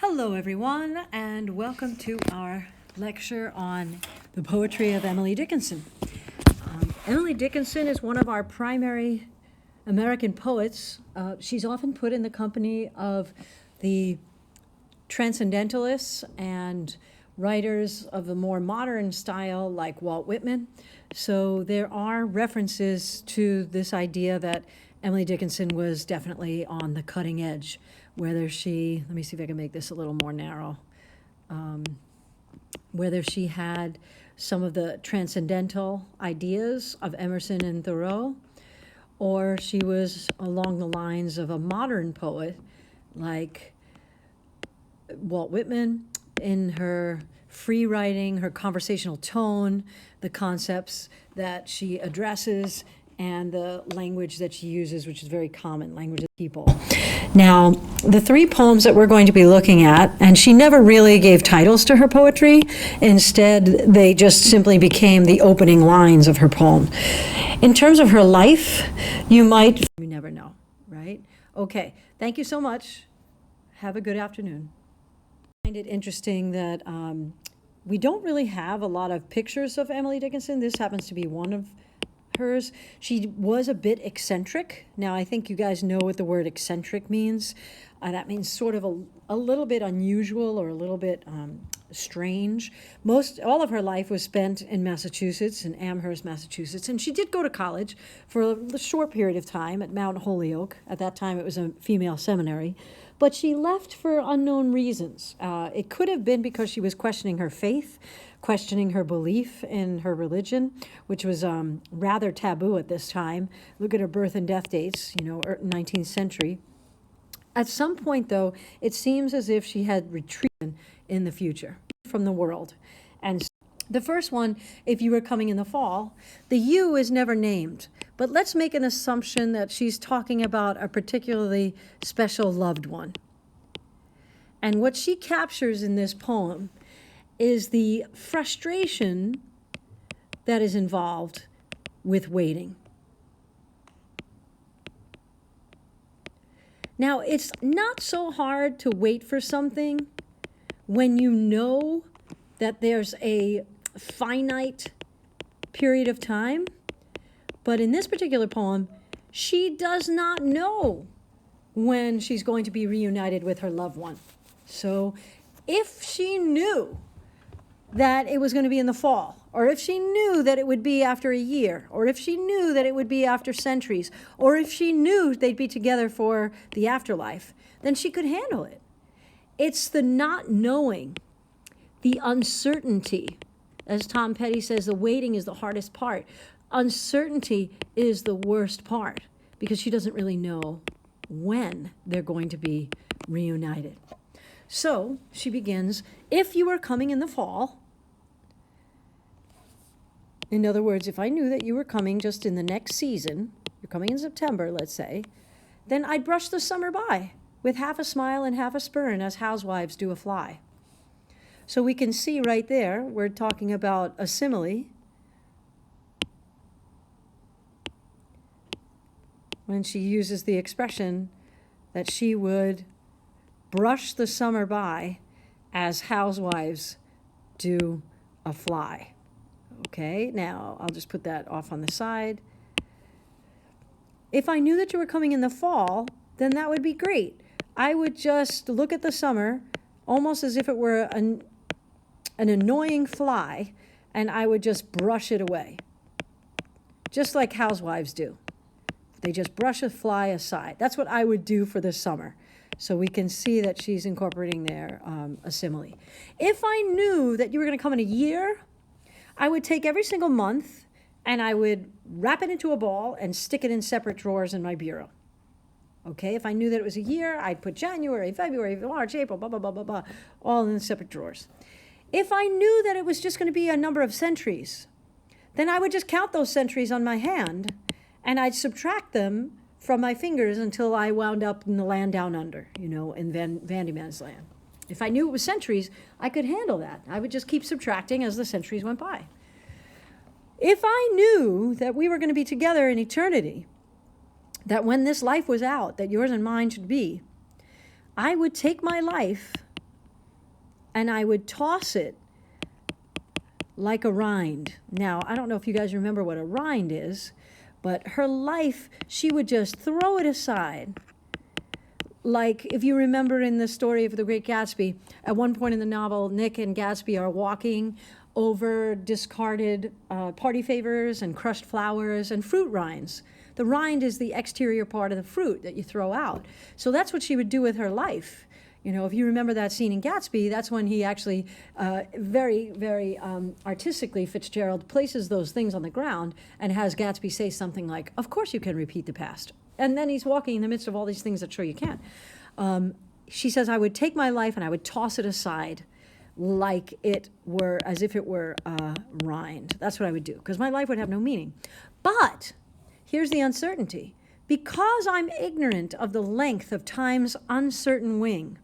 Hello, everyone, and welcome to our lecture on the poetry of Emily Dickinson. Emily Dickinson is one of our primary American poets. She's often put in the company of the transcendentalists and writers of the more modern style like Walt Whitman. So there are references to this idea that Emily Dickinson was definitely on the cutting edge. Whether she, let me see if I can make this a little more narrow, whether she had some of the transcendental ideas of Emerson and Thoreau, or she was along the lines of a modern poet like Walt Whitman in her free writing, her conversational tone, the concepts that she addresses, and the language that she uses, which is very common, language of people. Now, the three poems that we're going to be looking at, and she never really gave titles to her poetry. Instead, they just simply became the opening lines of her poem. In terms of her life, you never know, right? Okay, thank you so much. Have a good afternoon. I find it interesting that we don't really have a lot of pictures of Emily Dickinson. This happens to be one of hers. She was a bit eccentric. Now, I think you guys know what the word eccentric means. That means sort of a little bit unusual or a little bit strange. All of her life was spent in Massachusetts, in Amherst, Massachusetts, and she did go to college for a short period of time at Mount Holyoke. At that time, it was a female seminary. But she left for unknown reasons. It could have been because she was questioning her faith, questioning her belief in her religion, which was rather taboo at this time. Look at her birth and death dates, 19th century. At some point, though, it seems as if she had retreated in the future from the world. And the first one, if you were coming in the fall, the you is never named. But let's make an assumption that she's talking about a particularly special loved one. And what she captures in this poem is the frustration that is involved with waiting. Now, it's not so hard to wait for something when you know that there's a finite period of time. But in this particular poem, she does not know when she's going to be reunited with her loved one. So if she knew that it was going to be in the fall, or if she knew that it would be after a year, or if she knew that it would be after centuries, or if she knew they'd be together for the afterlife, then she could handle it. It's the not knowing, the uncertainty. As Tom Petty says, the waiting is the hardest part. Uncertainty is the worst part because she doesn't really know when they're going to be reunited. So she begins, if you were coming in the fall, in other words, if I knew that you were coming just in the next season, you're coming in September, let's say, then I'd brush the summer by with half a smile and half a spurn as housewives do a fly. So we can see right there, we're talking about a simile. When she uses the expression that she would brush the summer by as housewives do a fly. Okay, now I'll just put that off on the side. If I knew that you were coming in the fall, then that would be great. I would just look at the summer almost as if it were an annoying fly, and I would just brush it away, just like housewives do. They just brush a fly aside. That's what I would do for this summer. So we can see that she's incorporating there a simile. If I knew that you were going to come in a year, I would take every single month and I would wrap it into a ball and stick it in separate drawers in my bureau. Okay, if I knew that it was a year, I'd put January, February, March, April, blah, blah, blah, blah, blah, all in separate drawers. If I knew that it was just going to be a number of centuries, then I would just count those centuries on my hand and I'd subtract them from my fingers until I wound up in the land down under, in Van Diemen's land. If I knew it was centuries, I could handle that. I would just keep subtracting as the centuries went by. If I knew that we were going to be together in eternity, that when this life was out, that yours and mine should be, I would take my life and I would toss it like a rind. Now, I don't know if you guys remember what a rind is, but her life, she would just throw it aside. Like, if you remember in the story of The Great Gatsby, at one point in the novel, Nick and Gatsby are walking over discarded party favors and crushed flowers and fruit rinds. The rind is the exterior part of the fruit that you throw out. So that's what she would do with her life. You know, if you remember that scene in Gatsby, that's when he actually, very artistically, Fitzgerald places those things on the ground and has Gatsby say something like, "Of course you can repeat the past." And then he's walking in the midst of all these things that show you can't. She says, I would take my life and I would toss it aside like it were, as if it were a rind. That's what I would do, because my life would have no meaning. But here's the uncertainty. Because I'm ignorant of the length of time's uncertain wing,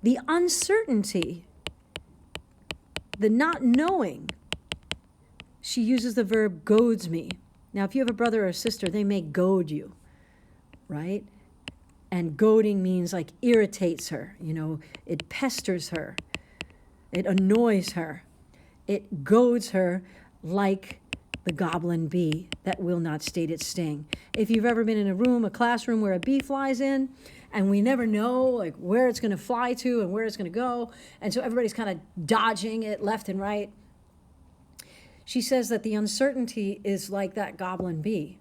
the uncertainty, the not knowing, she uses the verb goads me. Now, if you have a brother or a sister, they may goad you, right? And goading means like irritates her, you know, it pesters her, it annoys her, it goads her like the goblin bee that will not state its sting. If you've ever been in a room, a classroom where a bee flies in, and we never know like where it's going to fly to and where it's going to go, and so everybody's kind of dodging it left and right. She says that the uncertainty is like that goblin bee,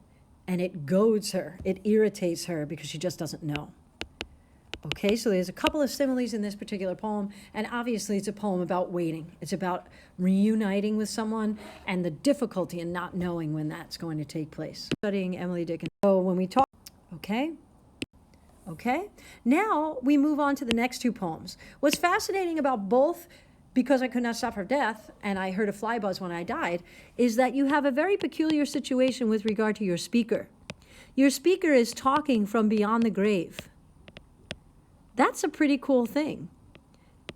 and it goads her, it irritates her because she just doesn't know. Okay, so there's a couple of similes in this particular poem, and obviously it's a poem about waiting. It's about reuniting with someone and the difficulty in not knowing when that's going to take place. Studying Emily Dickinson. So when we talk, okay, now we move on to the next two poems. What's fascinating about both, Because I Could Not Stop Her Death and I Heard a Fly Buzz When I Died, is that you have a very peculiar situation with regard to your speaker. Your speaker is talking from beyond the grave. That's a pretty cool thing.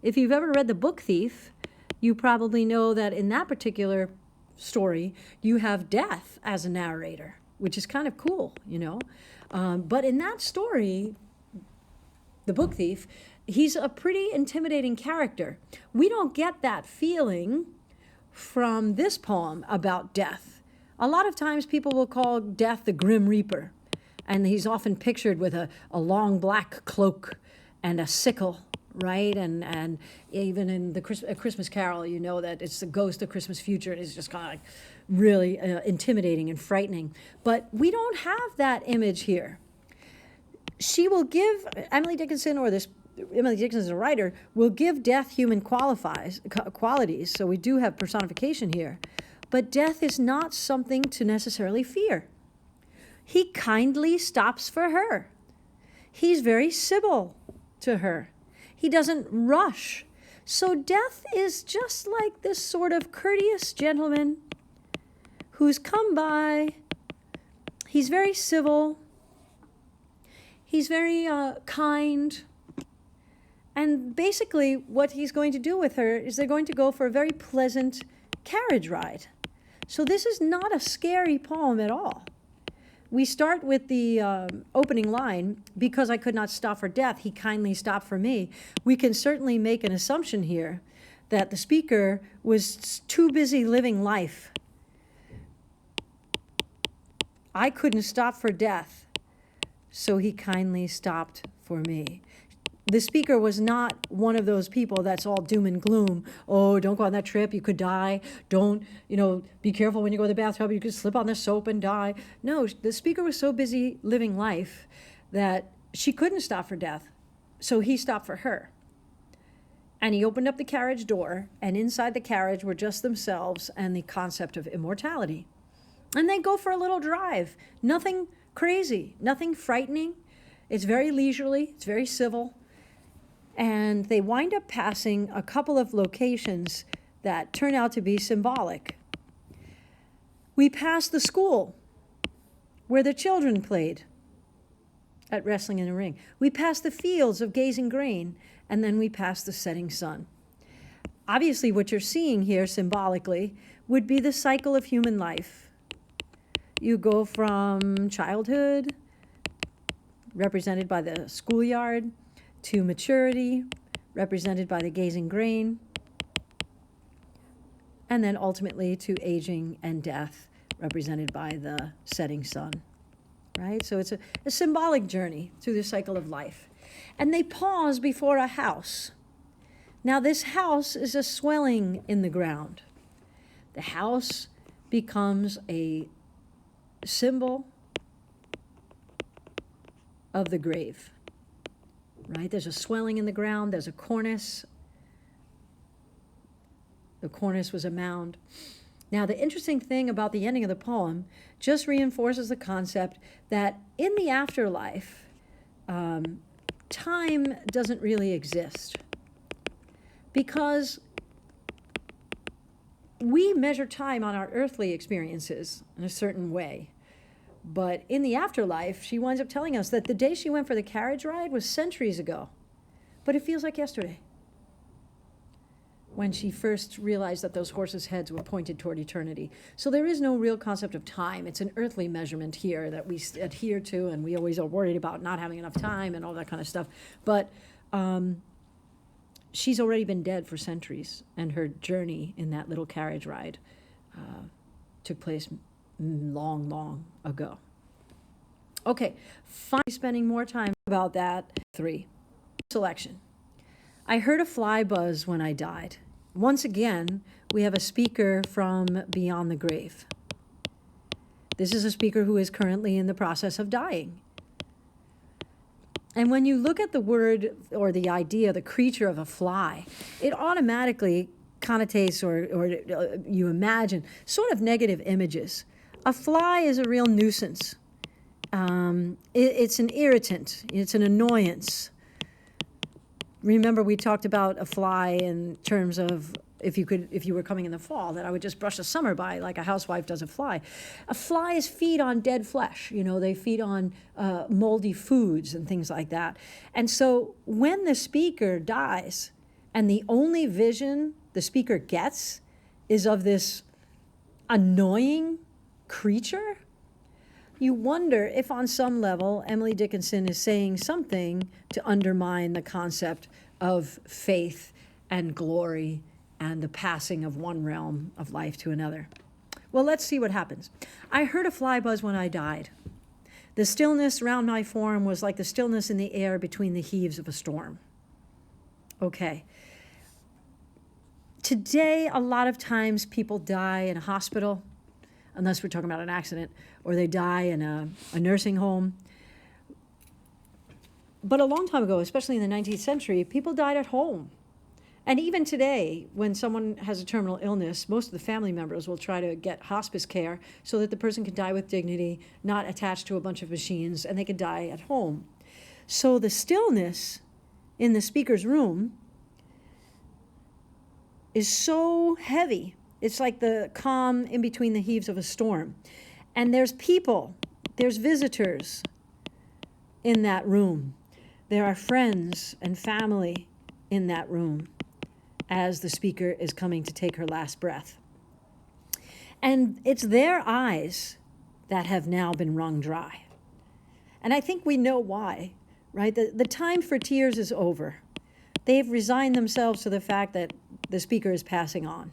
If you've ever read The Book Thief, you probably know that in that particular story, you have death as a narrator, which is kind of cool, you know. But in that story, The Book Thief, he's a pretty intimidating character. We don't get that feeling from this poem about death. A lot of times people will call death the Grim Reaper, and he's often pictured with a long black cloak and a sickle, right? And even in the Christmas Carol, you know that it's the ghost of Christmas future, and it's just kind of like really intimidating and frightening. But we don't have that image here. She will give, Emily Dickinson, or this Emily Dickinson as a writer, will give death human qualities, so we do have personification here. But death is not something to necessarily fear. He kindly stops for her. He's very civil to her. He doesn't rush. So death is just like this sort of courteous gentleman who's come by. He's very civil. He's very kind. And basically what he's going to do with her is they're going to go for a very pleasant carriage ride. So this is not a scary poem at all. We start with the opening line, because I could not stop for death, he kindly stopped for me. We can certainly make an assumption here that the speaker was too busy living life. I couldn't stop for death, so he kindly stopped for me. The speaker was not one of those people that's all doom and gloom. Oh, don't go on that trip, you could die. Don't, be careful when you go to the bathtub, you could slip on the soap and die. No, the speaker was so busy living life that she couldn't stop for death. So he stopped for her. And he opened up the carriage door, and inside the carriage were just themselves and the concept of immortality. And they go for a little drive. Nothing crazy, nothing frightening. It's very leisurely, it's very civil. And they wind up passing a couple of locations that turn out to be symbolic. We pass the school where the children played at wrestling in a ring. We pass the fields of gazing grain, and then we pass the setting sun. Obviously, what you're seeing here symbolically would be the cycle of human life. You go from childhood, represented by the schoolyard, to maturity, represented by the gazing grain, and then ultimately to aging and death, represented by the setting sun, right? So it's a symbolic journey through the cycle of life. And they pause before a house. Now this house is a swelling in the ground. The house becomes a symbol of the grave, right? There's a swelling in the ground, there's a cornice. The cornice was a mound. Now, the interesting thing about the ending of the poem just reinforces the concept that in the afterlife, time doesn't really exist, because we measure time on our earthly experiences in a certain way. But in the afterlife, she winds up telling us that the day she went for the carriage ride was centuries ago, but it feels like yesterday, when she first realized that those horses' heads were pointed toward eternity. So there is no real concept of time. It's an earthly measurement here that we adhere to, and we always are worried about not having enough time and all that kind of stuff. But she's already been dead for centuries, and her journey in that little carriage ride took place long, long ago. Okay, finally spending more time about that. 3. Selection. I heard a fly buzz when I died. Once again, we have a speaker from beyond the grave. This is a speaker who is currently in the process of dying. And when you look at the word or the idea, the creature of a fly, it automatically connotates or you imagine sort of negative images. A fly is a real nuisance. It's an irritant. It's an annoyance. Remember, we talked about a fly in terms of if you were coming in the fall, that I would just brush the summer by like a housewife does a fly. Flies feed on dead flesh. They feed on moldy foods and things like that. And so when the speaker dies and the only vision the speaker gets is of this annoying creature, you wonder if on some level Emily Dickinson is saying something to undermine the concept of faith and glory and the passing of one realm of life to another. Well, let's see what happens. I heard a fly buzz when I died. The stillness around my form was like the stillness in the air between the heaves of a storm. Okay. Today, a lot of times people die in a hospital, unless we're talking about an accident, or they die in a nursing home. But a long time ago, especially in the 19th century, people died at home. And even today, when someone has a terminal illness, most of the family members will try to get hospice care so that the person can die with dignity, not attached to a bunch of machines, and they can die at home. So the stillness in the speaker's room is so heavy. It's like the calm in between the heaves of a storm. And there's people, there's visitors in that room. There are friends and family in that room as the speaker is coming to take her last breath. And it's their eyes that have now been wrung dry. And I think we know why, right? The time for tears is over. They've resigned themselves to the fact that the speaker is passing on.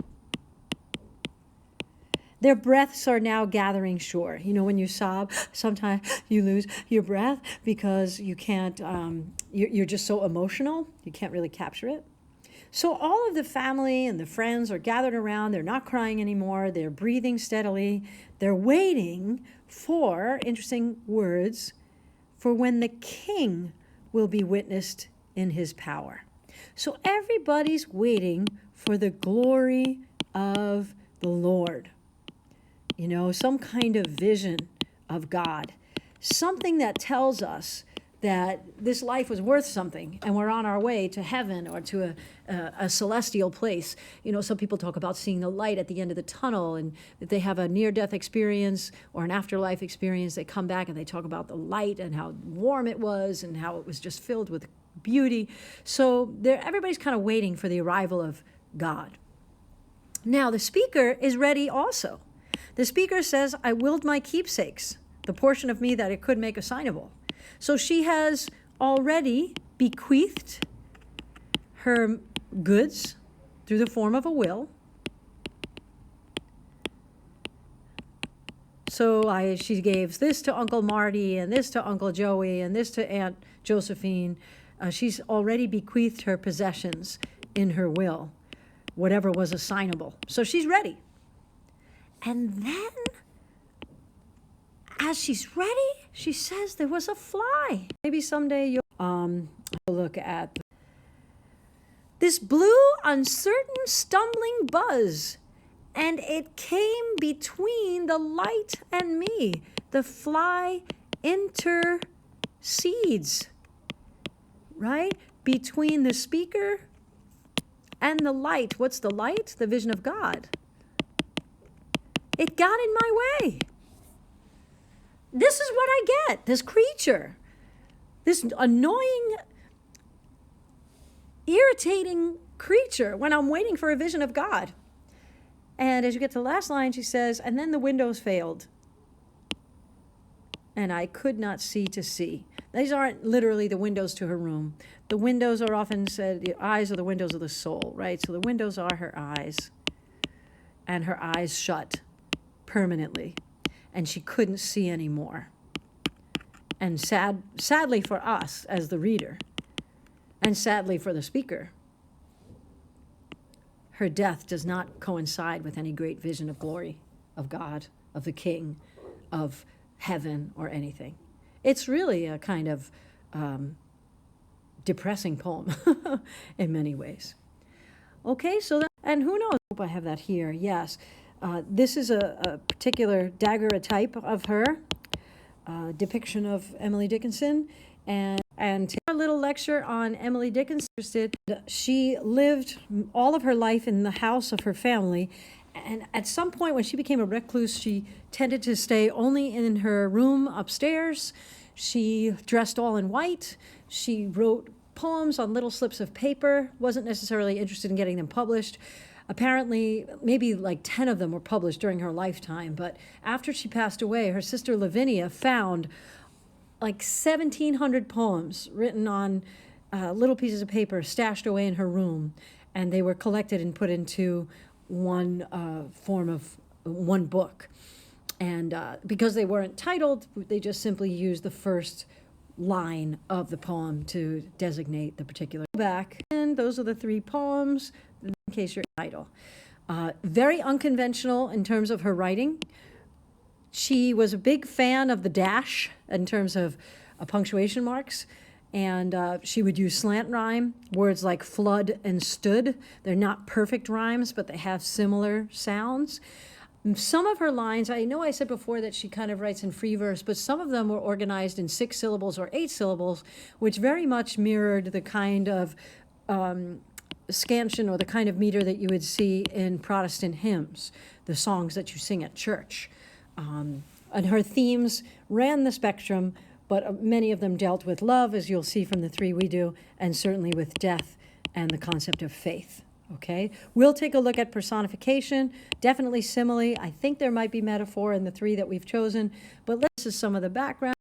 Their breaths are now gathering shore. When you sob, sometimes you lose your breath because you can't, you're just so emotional, you can't really capture it. So all of the family and the friends are gathered around. They're not crying anymore. They're breathing steadily. They're waiting for, interesting words, for when the king will be witnessed in his power. So everybody's waiting for the glory of the Lord. Some kind of vision of God, something that tells us that this life was worth something and we're on our way to heaven or to a celestial place. Some people talk about seeing the light at the end of the tunnel, and if they have a near-death experience or an afterlife experience, they come back and they talk about the light and how warm it was and how it was just filled with beauty. So everybody's kind of waiting for the arrival of God. Now, the speaker is ready also. The speaker says, I willed my keepsakes, the portion of me that it could make assignable. So she has already bequeathed her goods through the form of a will. So she gave this to Uncle Marty and this to Uncle Joey and this to Aunt Josephine. She's already bequeathed her possessions in her will, whatever was assignable. So she's ready. And then, as she's ready, she says there was a fly. Maybe someday you'll look at this blue, uncertain, stumbling buzz. And it came between the light and me. The fly intercedes, right? Between the speaker and the light. What's the light? The vision of God. It got in my way. This is what I get, this creature. This annoying, irritating creature when I'm waiting for a vision of God. And as you get to the last line, she says, and then the windows failed. And I could not see to see. These aren't literally the windows to her room. The windows are often said, the eyes are the windows of the soul, right? So the windows are her eyes. And her eyes shut permanently. And she couldn't see anymore. And sadly for us as the reader, and sadly for the speaker, her death does not coincide with any great vision of glory, of God, of the King, of heaven, or anything. It's really a kind of depressing poem in many ways. Okay, so and who knows? I hope I have that here. Yes, this is a particular daguerreotype of her, depiction of Emily Dickinson, and a little lecture on Emily Dickinson. She lived all of her life in the house of her family, and at some point when she became a recluse, she tended to stay only in her room upstairs. She dressed all in white. She wrote poems on little slips of paper, wasn't necessarily interested in getting them published. Apparently, maybe like 10 of them were published during her lifetime, but after she passed away, her sister Lavinia found like 1,700 poems written on little pieces of paper stashed away in her room, and they were collected and put into one form of one book. And because they weren't titled, they just simply used the first line of the poem to designate the particular back. And those are the 3 poems, in case you're title. Very unconventional in terms of her writing. She was a big fan of the dash in terms of punctuation marks, and she would use slant rhyme, words like flood and stood. They're not perfect rhymes, but they have similar sounds. Some of her lines, I know I said before that she kind of writes in free verse, but some of them were organized in 6 syllables or 8 syllables, which very much mirrored the kind of scansion or the kind of meter that you would see in Protestant hymns, the songs that you sing at church. And her themes ran the spectrum, but many of them dealt with love, as you'll see from the 3 we do, and certainly with death and the concept of faith. Okay, we'll take a look at personification, definitely simile. I think there might be metaphor in the 3 that we've chosen, but this is some of the background.